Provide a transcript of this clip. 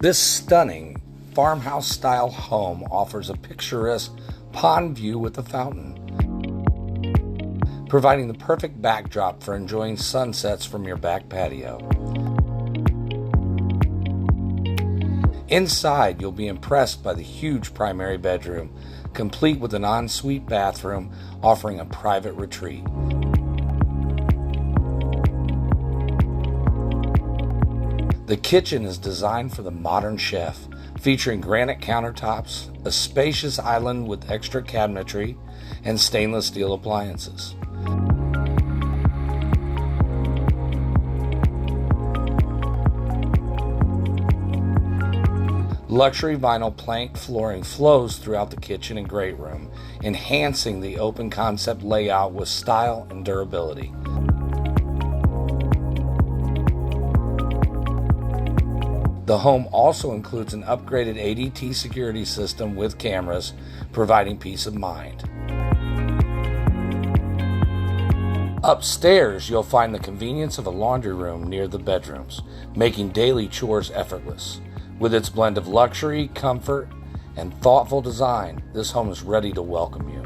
This stunning farmhouse-style home offers a picturesque pond view with a fountain, providing the perfect backdrop for enjoying sunsets from your back patio. Inside, you'll be impressed by the huge primary bedroom, complete with an ensuite bathroom offering a private retreat. The kitchen is designed for the modern chef, featuring granite countertops, a spacious island with extra cabinetry, and stainless steel appliances. Luxury vinyl plank flooring flows throughout the kitchen and great room, enhancing the open concept layout with style and durability. The home also includes an upgraded ADT security system with cameras, providing peace of mind. Upstairs, you'll find the convenience of a laundry room near the bedrooms, making daily chores effortless. With its blend of luxury, comfort, and thoughtful design, this home is ready to welcome you.